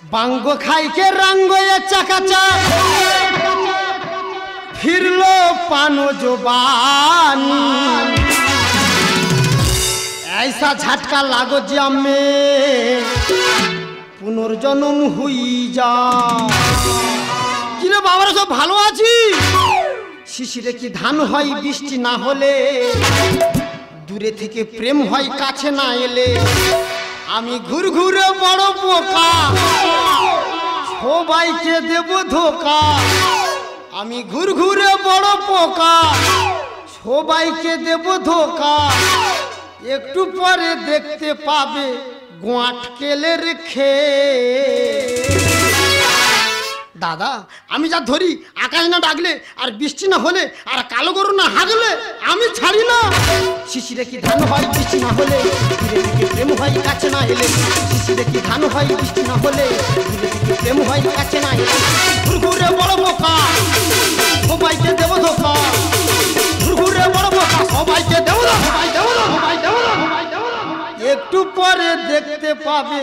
बांगो खाई के रंगो ये चकाचा फिर लो पानो जुबानी ऐसा झटका लागो जमे पुनर्जन्म हुई जा किरे बाबारा सब भालो आছি শিশিরে কি ধান হয় বৃষ্টি না হলে দূরে থেকে প্রেম হয় কাছে না এলে আমি ঘুরঘুরে বড় পোকা সবাইকে দেব ধোকা আমি ঘুরঘুরে বড় পোকা সবাইকে দেব ধোকা একটু পরে দেখতে পাবে গোয়াট কেলে রেখে দাদা আমি যা ধরি আকাশ না ডাকলে আর বৃষ্টি না হলে আর কালো গরু না হাগলে আমি ছাড়ি না শিশিরে কি ধান হয় বৃষ্টি না হলে ধীরে ধীরে প্রেম হয় কাছে না এলে শিশিরে কি ধান হয় বৃষ্টি না হলে ধীরে ধীরে প্রেম হয় কাছে না এলে ঘুরঘুরে বড় বোকা সবাইকে দেব ধোকা ঘুরঘুরে বড় বোকা সবাইকে দেব একটু পরে দেখতে পাবে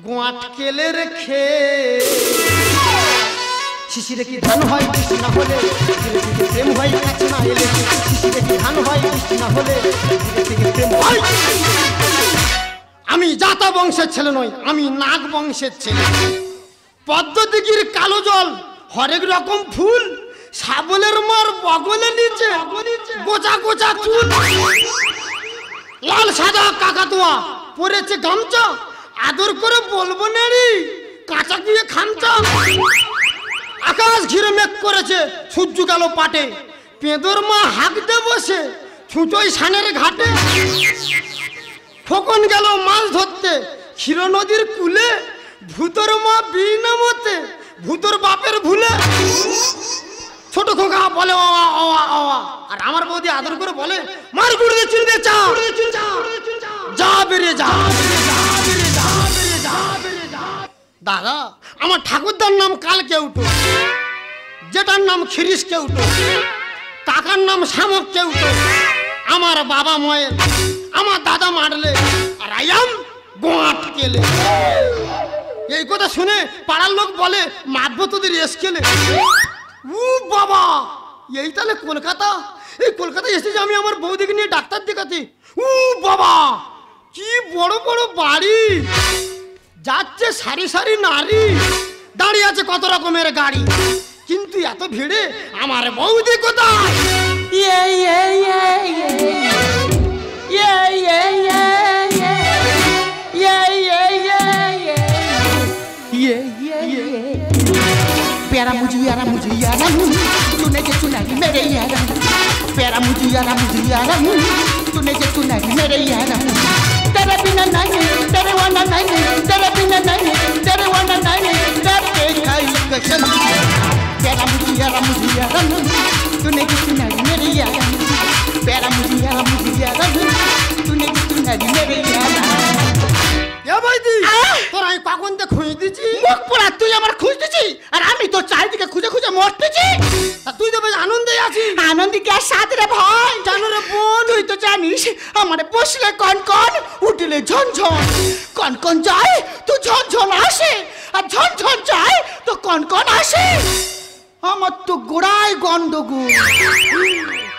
গোয়াট কেলে রেখে শিশিরে কি ধান হয় বৃষ্টি না হলে ধীরে ধীরে প্রেম হয় কাছে না এলে শিশিরে কি ধান হয় বৃষ্টি না হলে ধীরে ধীরে প্রেম হয় আমি জাতা বংশের ছেলে নই আমি নাগ বংশের ছেলে পদ্মদিঘির কালো জল হরেক রকম ফুল শাবলের মার বগলে নিচে গোছা গোছা চুল লাল সাদা কাকাতুয়া পরেছে গামছা আদর করে বলবো নারি কাঁচা দিয়ে খামচা আকাশ ঘিরে মেঘ করেছে সূর্য গেল পাটে পেঁদর মা হাঁকতে বসে ছুঁচোই সানের ঘাটে খোকন গেল মাছ ধরতে ক্ষীর নদীর কুলে ভূতর মা বিনা মতে ভূতর বাপের ভুলে ছোট খোকা বলে আর আমার বৌদি আদর করে বলে মার গুড়িয়ে চুলবে চা যা বেরিয়ে যা দাদা আমার ঠাকুরদার নাম কাল কেউটো যেটার নাম খিরিস কেউটো কাকার নাম শামক কেউটো আমার বাবা ময়ের আমার দাদা মারলে আর আয়াম গোয়াট কেলে এই কথা শুনে পাড়ার লোক বলে মারবো তোদের এসকেলে ও বাবা এই তাহলে কলকাতা এই কলকাতায় এসেছি আমি আমার বৌদিকে নিয়ে ডাক্তার দেখাতে ও বাবা কি বড় বড় বাড়ি যাচ্ছে সারি সারি নারী দাঁড়িয়ে আছে কত রকমের গাড়ি কিন্তু এত ভিড়ে আমার বৌদি কোথায় प्यारा मुझे यारा तूने जो चुनारी मेरे यारा प्यारा मुझे यारा तूने जो चुनारी मेरे यारा तेरे बिना नहीं तेरे वाला नहीं तेरे बिना नहीं तेरे वाला नहीं तेरे काई कसम प्यारा मुझे यारा तूने जो चुनारी मेरे यारा प्यारा मुझे यारा तूने जो चुनारी मेरे यारा তোর আমি কখন তো খুঁজে দিচ্ছি মুখ পোড়া তুই আমার খুঁজতেছি আর আমি তো চারিদিকে খুঁজে খুঁজে মরতেছি তুই তো বেশ আনন্দে আছিস আনন্দ কে সাথে রে ভাই জানো রে বোন তুই তো জানিস আমারে বসলে কন উঠলে ঝনঝন কন যায় তো ঝনঝন আসে আর ঝনঝন যায় তো কন আসে আমার তো গোড়ায় গন্ডগোল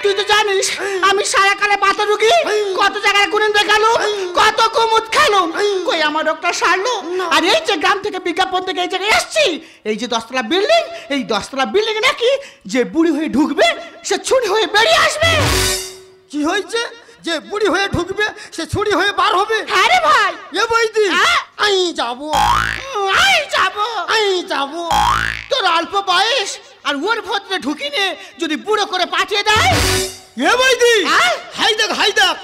তুই তো জানিস আমি সারা কালে পাতা রুগী কত জায়গায় গুণেন দেখালো কত কুমুদ খেলো কই আমার রোগটা সারলো আর এই যে গ্রাম থেকে বিজ্ঞাপন থেকে এই জায়গায় এসছি এই যে 10 তলা বিল্ডিং এই 10 তলা বিল্ডিং নাকি যে বুড়ি হয়ে ঢুকবে সে ছুরি হয়ে বেরিয়ে আসবে কি হয়েছে যে বুড়ি হয়ে ঢুকবে সে ছুরি হয়ে বার হবে হ্যাঁ রে ভাই এ বৈদি আই যাবো তোর অল্প বয়স আর ওর ভদ্রে ঢুকিনে যদি বুড়ো করে পাঠিয়ে দেয় এ বৈদি হাই দেখ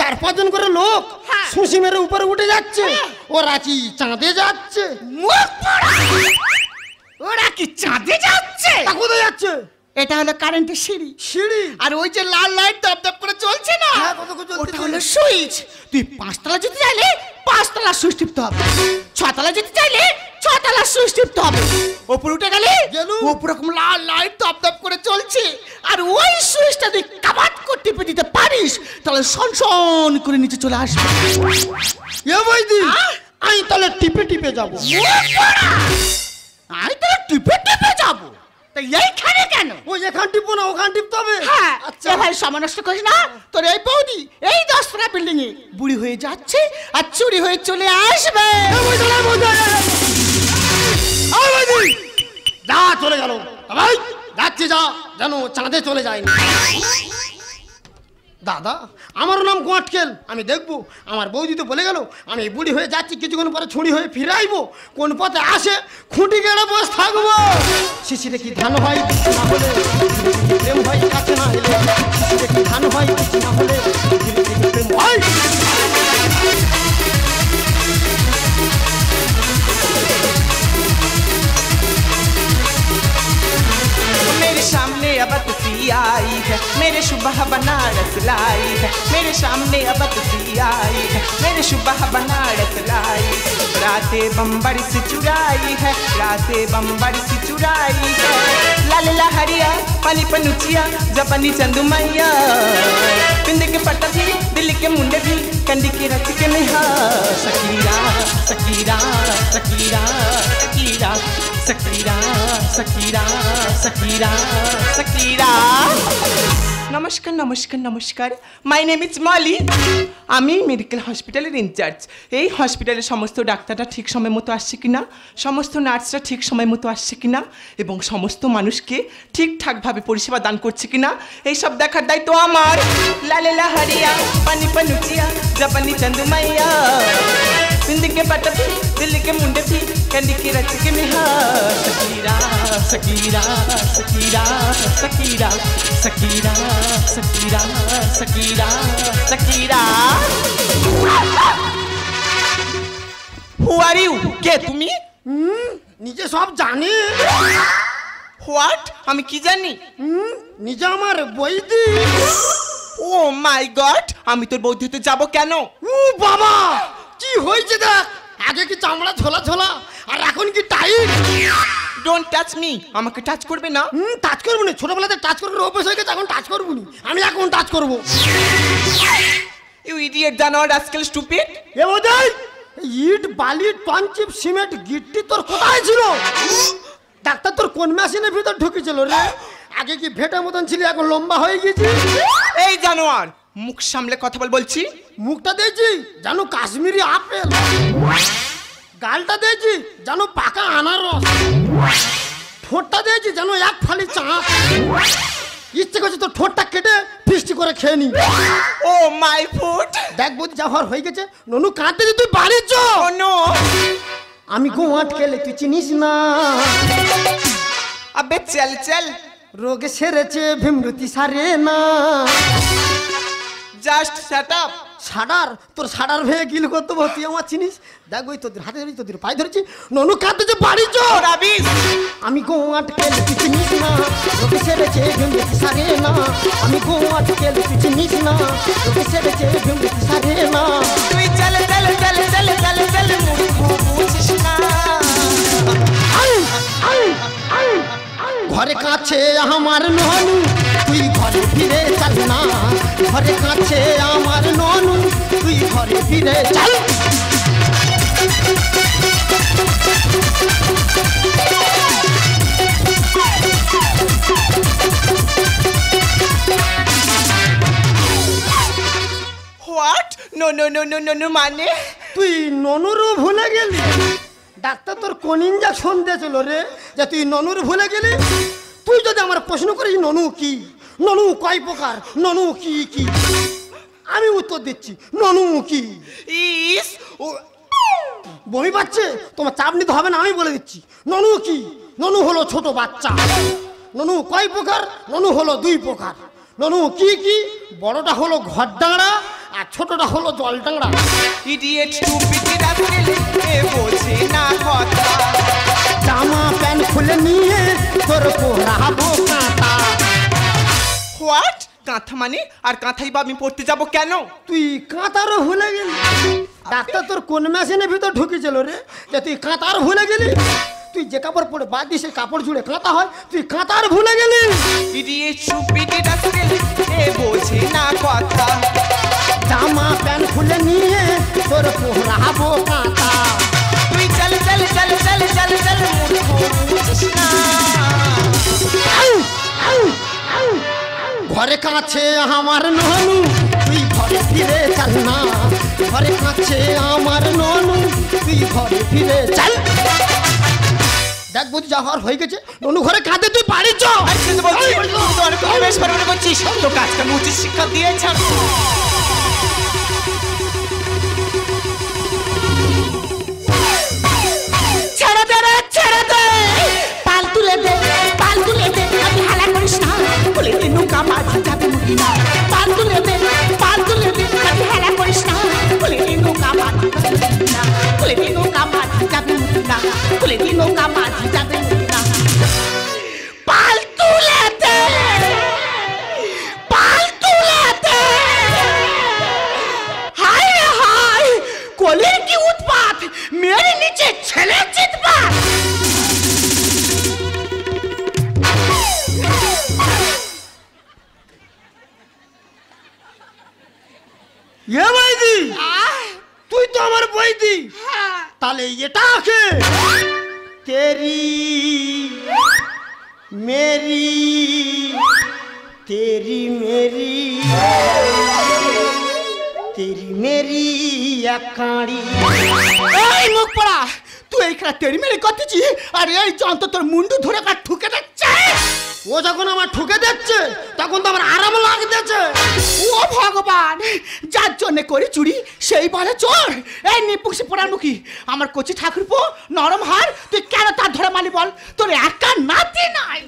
4-5 জন করে লোক সুসি মেরে উপরে উঠে যাচ্ছে ওরা কি চাঁদে যাচ্ছে ওরা কি চাঁদে যাচ্ছে কোথায় যাচ্ছে এটা হলো কারেন্টের সিঁড়ি আর ওই যে লাল লাইট দপদপ করে চলছে না ওটা হলো সুইচ তুই 5 তলা যেতে চাইলে 5 তলা সুইচ টিপতে হবে 6 তলা যেতে চাইলে 6 তলা সুইচ টিপতে হবে উপরে উঠে গেলে উপরে এরকম লাল লাইট দপদপ করে চলছে আর ওই সুইচটা তুই কাবাট করে টিপে দিতে পারিস তাহলে সনসন করে নিচে চলে আসবে এ বৈদি আমি তাহলে টিপে টিপে যাবো। আমি তাহলে টিপে টিপে যাবো, তা এইখানে কেন? ওই এখান টিপবো না ওখান টিপতে হবে। হ্যাঁ, আচ্ছা ভাই সময় নষ্ট করিস না। তোর এই বৌদি এই 10 টাকা বিল্ডিং এ বুড়ি হয়ে যাচ্ছে আর চুরি হয়ে চলে আসবে। যা চলে গেল ভাই, যাচ্ছে যা, যেন চাঁদে চলে যায়নি। দাদা আমার নাম গোয়াটকেল, আমি দেখবো। আমার বৌদি তো বলে গেল আমি বুড়ি হয়ে যাচ্ছি, কিছুক্ষণ পরে ছুরি হয়ে ফিরে আইবো। কোন পথে আসে খুঁটি গেড়ে বসে থাকবো। শিশিরে কি ধান হয় বৃষ্টি না হলে, প্রেম হয় কাছে না এলে। শিশিরে কি ধান হয় বৃষ্টি না হলে, প্রেম হয়। मेरे सामने अब सी आई है, मेरे सुबह बनारस लाई है। मेरे सामने अब सी आई है, मेरे सुबह बनारस लाई। राते बम्बर से चुराई है, राते बम्बर से चुराई है। लाल लहरिया पानी पनुचिया जपनी चंदू मैया। पिंड के पट्टा भी दिल के मुंडे भी कंडी के रच के निहा। Shakira Shakira Shakira Shakira Shakira Shakira Shakira Shakira. नमस्कार नमस्कार नमस्कार, माई नेम इज मली। আমি মেডিকেল হসপিটালের ইনচার্জ। এই হসপিটালের সমস্ত ডাক্তাররা ঠিক সময় মতো আসছে কিনা, সমস্ত নার্সরা ঠিক সময় মতো আসছে কিনা এবং সমস্ত মানুষকে ঠিকঠাকভাবে পরিষেবা দান করছে কিনা এইসব দেখার দায়িত্ব আমার। লালে লাহারিয়া পানি পনুচিয়া জাপানি চন্দু মাইয়া। बिंदी के पट भी दिल के मुंडे भी कंडी की रच के निहा। Shakira Shakira Shakira Shakira Shakira Shakira Shakira Shakira. Who are you? কে তুমি? নিজে সব জানি। হোয়াট? আমি কি জানি? নিজে আমার বৈদি। ও মাই গড, আমি তোর বৌদি হতে যাবো কেন? ও বাবা কি হয়েছে দেখ, আগে কি চামড়া ঝোলা ঝোলা আর এখন কি টাইট। ডোন্ট টাচ মি, আমাকে টাচ করবে না। টাচ করবো না, ছোটবেলাতে টাচ করার অভ্যাস হয়ে গেছে, এখন টাচ করবো না। আমি এখন টাচ করবো। ইউ ইডিয়েট জানোয়ার রাস্কেল স্টুপিড। এ বোঝাই ইট বালি টনচিপ সিমেন্ট গিট্টি তোর কোথায় ছিল? ডাক্তার তোর কোন মেশিনের ভিতর ঢুকেছিল রে? আগে কি ভেটার মতন ছিল, এখন লম্বা হয়ে গেছি। এই জানোয়ার মুখ সামলে কথা বল বলছি। মুখটা দিয়েছি জানো কাশ্মীরি আপেল, গালটা দিয়েছি জানো পাকা আনারস, ঠোঁটটা দিয়েছি জানো এক ফালি চাঁদ। ইচ্ছে করছে তো ঠোঁটটা কেটে ফিস্টি করে খেয়ে নি। ও মাই ফুড। দেখ বৌদি যা হওয়ার হয়ে গেছে। ননু কাঁদতে যে তুই বাড়ি চ। ও নো, আমি গোয়াট খেলে তুই চিনিস না। আবে চল চল। রোগে সেরেছে ভীমরতি সারে না। Just shut up. সাডার তোর সাডার ভেয়ে গিল করতে তুই আমার চিনিস। দেখ ওই তোদের হাতে ধরেছি, তোদের পায়ে ধরেছি। ননু কাঁদতে যে বাড়ি চ। রাবিস। আমি গোয়াট খেলে তুই চিনিস না। রোগে সেরেছে ভীমরতি সারে না। আমি গোয়াট খেলে তুই চিনিস না। রোগে সেরেছে ভীমরতি সারে না। তুই চল চল চল চল চল চল মুখ বুঝিস না। ঘরে কাছে আমার ননু তুই ঘরে ফিরে চল না। ঘরে কাছে আমার ননু তুই ঘরে ফিরে চল। What? No no no no no no মানে তুই ননুরও ভুলে গেলি? ডাক্তার তোর কোন ইঞ্জেকশন দিয়েছিল রে যে তুই ননুর ভুলে গেলি? তুই যদি আমার প্রশ্ন করিস ননু কি, ননু কয় প্রকার, ননু কি কি, আমি উত্তর দিচ্ছি ননু কি। ইস বমি পাচ্ছে, তোমার চাপ নিতে হবে না, আমি বলে দিচ্ছি ননু কি। ননু হলো ছোট বাচ্চা। ননু কয় প্রকার? ননু হলো 2 প্রকার। ননু কি কি? বড়টা হলো ঘর ডাংরা আর ছোটটা হলো জল ডাংরা। ইডিয়েট স্টুপিড রাস্কেল, এ বোঝে না কথা। জামা প্যান্ট খুলে নিয়ে তোর পরাবো কাঁথা। হোয়াট? কাঁথা মানে? আর কাঁথাই বা আমি পড়তে যাব কেন? তুই কাঁথারও ভুলে গেলি? ডাক্তার তোর কোন মেশিনের ভিতর ঢুকেছিল রে যে তুই কাঁথার ভুলে গেলি? তুই যে কাপড় পরে বাদ দিয়ে সেই কাপড় জুড়ে কাঁথা হয়, তুই কাঁথার ভুলে গেলি। ইডিয়েট স্টুপিড রাস্কেল, এ বোঝে না কথা। জামা প্যান্ট খুলে নিয়ে তোর পোহরাবো কাঁথা। তুই চল চল চল চল চল চল মুছিস না। ঘরে কাছে আমার ননু তুই ঘরে ফিরে চল না, ঘরে কাছে আমার ননু তুই ঘরে ফিরে চল। দেখ বুঝি যা হওয়ার হয়ে গেছে, ননু ঘরে কাঁদে, তুই বাড়ি চ। করছিস তো কাজটা মুছিস শিক্ষা দিয়েছ। ছেড়ে দে রে, ছেড়ে দে, পাল তুলে দে, পাল তুলে দে, আমি হালা করিস না, বলে দে নৌকা মাঝি যাবে মুড়ি না। পাল তুলে দে, পাল তুলে দে, আমি হালা করিস না, বলে দে নৌকা মাঝি যাবে মুড়ি না, বলে দে নৌকা মাঝি যাবে মুড়ি না, বলে দে নৌকা মাঝি যাবে মুড়ি না। পাল তুলে দে, পাল তুলে দে। হায় রে হায়, কোলের কি উৎপাত, মেরে নিচে ছেলে চিৎপাত। এ বৈদি, তুই তো আমার বৈদি, তাহলে এটা কে? তেরি মেরি, তেরি মেরি, তেরি মেরি একাড়ি। এই মুখ পড়া, তুই এইখানে তেরি মেরে করতেছি, আর এই যন্ত্র তোর মুন্ডু ধরে কাট ঠুকে দিচ্ছে। ও যখন আমার ঠুকে দিচ্ছে তখন তো আমার আরাম লাগতেছে। ও ভগবান, যার জন্য করি চুরি সেই বলে চোর। এই নিপুষি পোড়ার মুখী, আমার কচি ঠাকুরপো নরম হার, তুই কেন তার ধরে মালি বল? তোর একা নাতি নাই।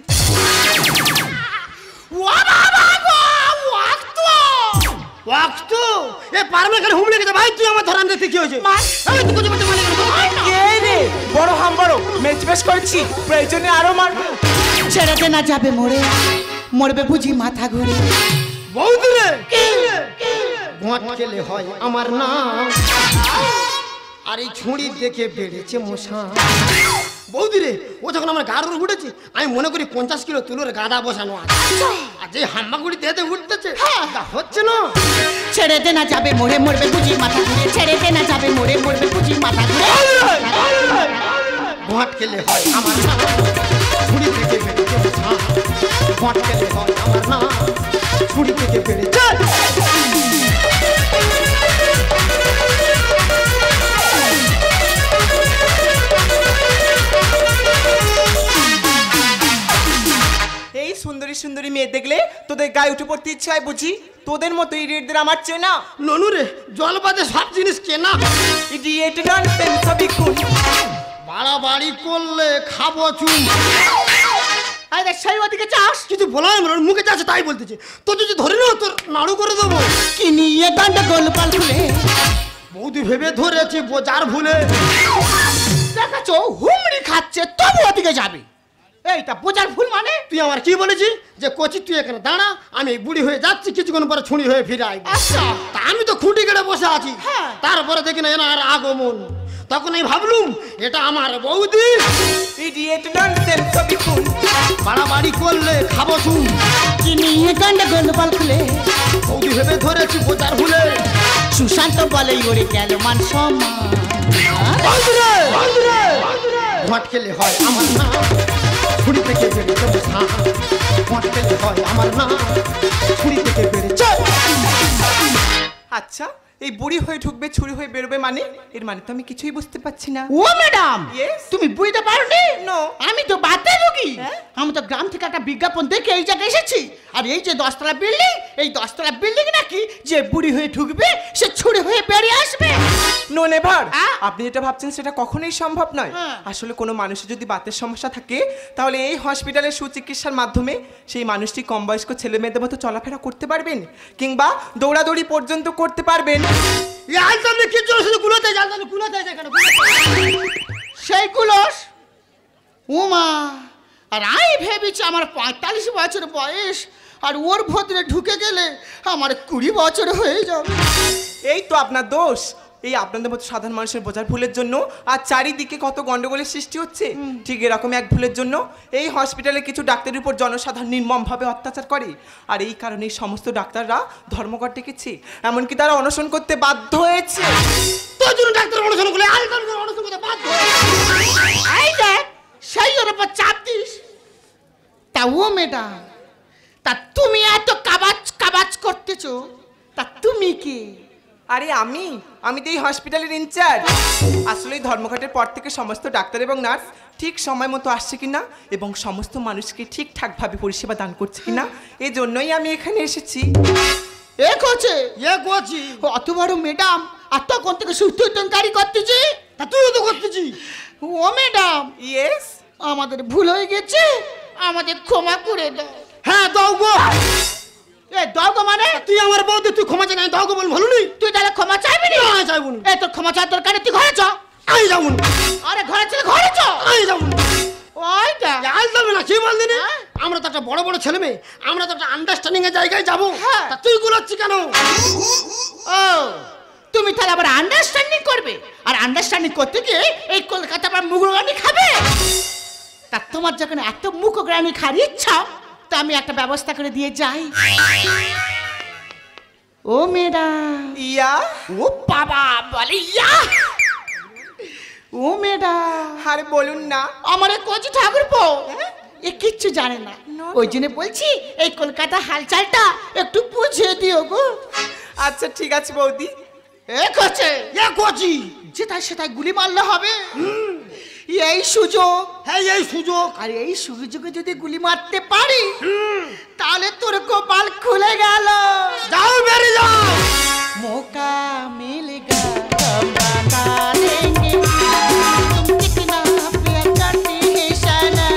ও বাবা গো, ওয়াক্ত ওয়াক্ত এ পারমে কেন হুমলে গেছে ভাই? তুই আমার ধরান দিতে কি হয়েছে? এই তুই কোথায় কোথায় মালিক? কে রে? বড় হাম বড় মেচমেচ করছি, প্রয়োজনে আরো মারবো। ছেড়ে দে না যাবে মরে, মরবে বুঝি মাথা ঘুরে। বৌদি রে, ঘট খেলে হয় আমার নাম, আর এই ছুরি দেখে বেড়েছে মশা। বৌদি রে, ও যখন আমার গাড় উপর উঠেছে আমি মনে করি 50 কিলো তুলোর গাদা বসানো আছে, আর যে হাম্বাগুড়ি দেতে উঠতেছে তা হচ্ছে না। ছেড়ে দে না যাবে মরে, মরবে বুঝি মাথা ঘুরে। ছেড়ে দে না যাবে মরে, মরবে বুঝি মাথা ঘুরে। ঘট খেলে হয় আমার নাম, ছুরি থেকে বেড়েছে মশা। ঘট খেলে হয় আমার নাম, ছুরি থেকে বেড়েছে। এই সুন্দরী সুন্দরী মেয়ে দেখলে তোদের গায়ে উঠে পড়তে ইচ্ছা হয় বুঝি? তোদের মতো ইডিয়েটদের আমার চেনা। ননু রে, জল বাদে সব জিনিস কেনা। ইডিয়েট ননসেন্স সবই খুন। বাড়াবাড়ি করলে খাবো চুন। আরে সেই ওদিকে চাস, কিছু বলা হয় ওর মুখে যাচ্ছে তাই বলতেছে। তো যদি ধরে নাও তোর নাড়ু করে দেবো। কি নিয়ে গান্ডা গোলপাল খুলে বৌদি ভেবে ধরেছি বোঝার ভুলে। দেখাচ্ছ হুমড়ি খাচ্ছে, তবু ওদিকে যাবে। এইটা বোঝার ভুল মানে? তুই আমার কি বলেছি যে কচি তুই এখানে দাঁড়া, আমি বুড়ি হয়ে যাচ্ছি, কিছুক্ষণ পরে ছুঁড়ি হয়ে ফিরে আসবো। আচ্ছা, তা আমি তো খুঁটি কেটে বসে আছি। হ্যাঁ। তারপরে দেখি না এনার আগমন, তখন আমি ভাবলুম এটা আমার বৌদি। ইডিয়েট ননসেন্স সবই খুন। বাড়াবাড়ি করলে খাবো চুন। কি নিয়ে গান্ডা গোলপাল খুলে বৌদি ভেবে ধরেছি বোঝার ভুলে। সুশান্ত বলে ওরে গেল মান সম্মান। ঘট খেলে হয় আমার না, ছুরি থেকে বেড়েছে মশা। ঘট খেলে হয় আমার না, ছুরি থেকে বেড়েছে। আচ্ছা, এই বুড়ি হয়ে ঢুকবে ছুরি হয়ে বেরোবে মানে? এর মানে তো আমি কিছুই বুঝতে পারছি না। ও ম্যাডাম, Yes? তুমি বুঝতে পারোনি? No. আমি তো বাতে রোগী। হ্যাঁ? আমি তো গ্রাম থেকে একটা বিজ্ঞাপন দেখে এই জায়গায় এসেছি। আর এই যে 10 তলা বিল্ডিং, এই 10 তলা বিল্ডিং নাকি যে বুড়ি হয়ে ঢুকবে সে ছুরি হয়ে বেরিয়ে আসবে। No never. আ? আপনি যেটা ভাবছেন সেটা কখনোই সম্ভব নয়। হ্যাঁ। আসলে কোনো মানুষের যদি বাতের সমস্যা থাকে তাহলে এই হসপিটালের সুচিকিৎসার মাধ্যমে সেই মানুষটি কম বয়স্ক ছেলে মেয়েদের মতো চলাফেরা করতে পারবেন, কিংবা দৌড়াদৌড়ি পর্যন্ত করতে পারবেন। সেইগুলো উমা, আর আমি ভেবেছি আমার 45 বছর বয়স, আর ওর ভদ্রে ঢুকে গেলে আমার 20 বছর হয়ে যাবে। এই তো আপনার দোষ। এই আপনাদের মতো সাধারণ মানুষের বোঝার ভুলের জন্য আর চারিদিকে কত গন্ডগোলের সৃষ্টি হচ্ছে, ঠিক এরকম এক ভুলের জন্য এই হসপিটালে কিছু ডাক্তারের উপর জনসাধারণ নির্মমভাবে অত্যাচার করে। আর এই কারণে সমস্ত ডাক্তাররা ধর্মঘট ডেকেছে, এমনকি তারা অনশন করতে বাধ্য হয়েছে। তোর জন্য ডাক্তার অনশন করলে অনশন করতে বাধ্য। এই দেখ, সেই ওর উপর চাপ দিস। তা ও ম্যাডাম, তা তুমি এত কাবাজ করতেছো, তা তুমি কি? আরে আমি তো এই হসপিটালের ইনচার্জ। আসলে এই ধর্মঘটের পর থেকে সমস্ত ডাক্তার এবং নার্স ঠিক সময় মতো আসছে কিনা এবং সমস্ত মানুষকে ঠিকঠাকভাবে পরিষেবা দান করছে কিনা, এই জন্যই আমি এখানে এসেছি। এ করছে অত বড় ম্যাডাম, আর তখন থেকে সুস্থকারী করতেছি, তা তুইও তো করতেছি। ও ম্যাডাম, ইয়েস, আমাদের ভুল হয়ে গেছে, আমাদের ক্ষমা করে দাও। হ্যাঁ দাও গো। এ দাও গো মানে? তুই আমার বউতে তুই ক্ষমা চাই, দাও গো বল ভালো নেই। তুই তাহলে ক্ষমা চাইবি না? না চাইবো না। এই তোর ক্ষমা চাওয়ার দরকার নেই, তুই ঘরে চ। আমি যাবো না। আরে ঘরে চলে ঘরে চ। আমি যাবো না। ওইটা আজ যাবে না, কি বললি না? আমরা তো একটা বড় বড় ছেলে মেয়ে, আমরা তো একটা আন্ডারস্ট্যান্ডিং এর জায়গায় যাবো। হ্যাঁ। তা তুই গুলোচ্ছি কেন? ও তুমি তাহলে আবার আন্ডারস্ট্যান্ডিং করবে, আর আন্ডারস্ট্যান্ডিং করতে গিয়ে এই কলকাতা আবার মুখগ্রানি খাবে। তা তোমার যখন এত মুখগ্রানি খাওয়ার ইচ্ছা, তা আমি একটা ব্যবস্থা করে দিয়ে যাই। ও ম্যাডাম, ইয়া, ও বাবা বলে ইয়া। ও ম্যাডাম, আরে বলুন না। আমার কচি ঠাকুরপো এ কিচ্ছু জানে না, ওই জন্য বলছি এই কলকাতা হালচালটা একটু বুঝিয়ে দিও গো। আচ্ছা ঠিক আছে বৌদি। এ কচি যেটা সেটাই গুলি মারলে হবে? এই সুযোগ। হ্যাঁ এই সুযোগ। আর এই সুযোগে যদি গুলি মারতে পারি, তাহলে তোর কপাল খুলে গেল। যাও বেরিয়ে যাও। মৌকা মিলেগা हम बता देंगे तुम कितना प्यार करते हैं सनम।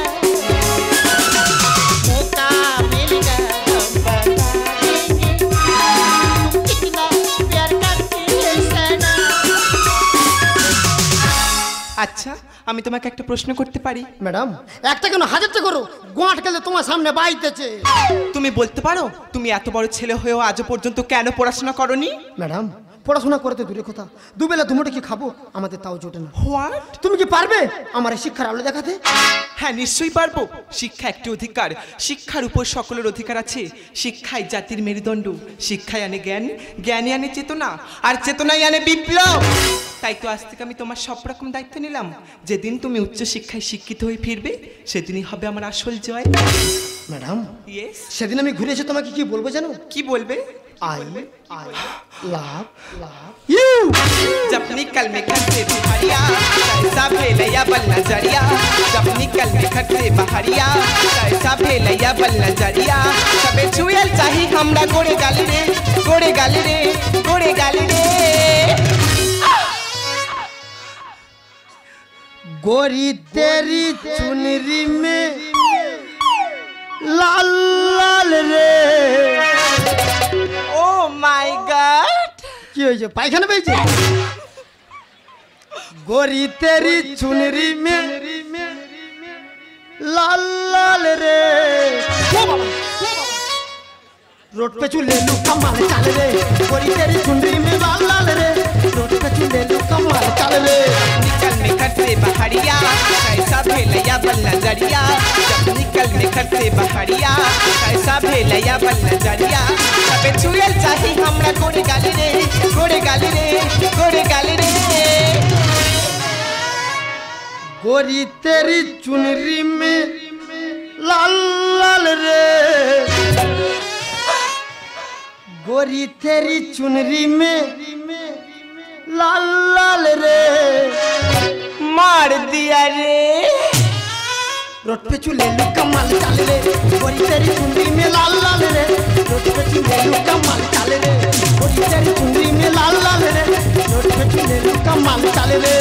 मौका मिलेगा हम बता देंगे तुम कितना प्यार करते हैं सनम। আচ্ছা আমি তোমাকে একটা প্রশ্ন করতে পারি? ম্যাডাম একটা কেন হাজারটা করো, গোয়াট গেলে তোমার সামনে বাইতেছে। তুমি বলতে পারো তুমি এত বড় ছেলে হয়েও আজও পর্যন্ত কেন পড়াশোনা করনি? ম্যাডাম পড়াশোনা করতে দূরে কথা, দুবেলা দুমুঠো কি খাবো আমাদের তাও জোটে না। হোয়াট? তুমি কি পারবে আমার এই শিক্ষার আলো দেখাতে? হ্যাঁ নিশ্চয়ই পারবো। শিক্ষা একটি অধিকার, শিক্ষার উপর সকলের অধিকার আছে। শিক্ষাই জাতির মেরুদণ্ড, শিক্ষায় আনে জ্ঞান, জ্ঞানে আনে চেতনা, আর চেতনায় আনে বিপ্লব। তাই তো আজ থেকে আমি তোমার সব রকম দায়িত্ব নিলাম। যেদিন তুমি উচ্চ শিক্ষায় শিক্ষিত হয়ে ফিরবে, সেদিনই হবে আমার আসল জয়। ম্যাডাম ইয়েস, সেদিন আমি ঘুরে এসে তোমাকে কি বলবো জানো? কি বলবে? I love you. जब निकल में घर से बहरिया कैसा भेलैया बल नजरिया, जब निकल में घर से बहरिया कैसा भेलैया बल नजरिया, सबे छुएल चाही हमरा गोरे गाली रे, गोरे गाली रे, गोरे गाली रे। गोरी तेरी चुनरी में लाल लाल रे। ও মাই গড, কি হয়েছে, পায়খানা পেয়েছে? गोरी तेरी चुनरी में लाल लाल रे। रोड पे चूल्हे लू कमाल चाल रे, गोरी तेरी चुनरी में लाल लाल रे। रोड पे चूल्हे लू कमाल चाल रे। निकल में घर से बहरिया कैसा भेलैया बल नजरिया, जब निकल में घर से बहरिया कैसा भेलैया बल नजरिया, सबे छुएल चाही हमरा गोरे गाली रे, गोरे गाली रे, गोरे गाली रे। गोरी तेरी चुनरी में लाल लाल रे। गोरी तेरी चुनरी में लाल लाल रे। मार दिया रे। रोड पे चूल्हे लू कमाल चाल रे, गोरी तेरी चुनरी में लाल लाल रे। रोड पे चूल्हे लू कमाल चाल रे, गोरी तेरी चुनरी में लाल लाल रे। रोड पे चूल्हे लू कमाल चाल रे।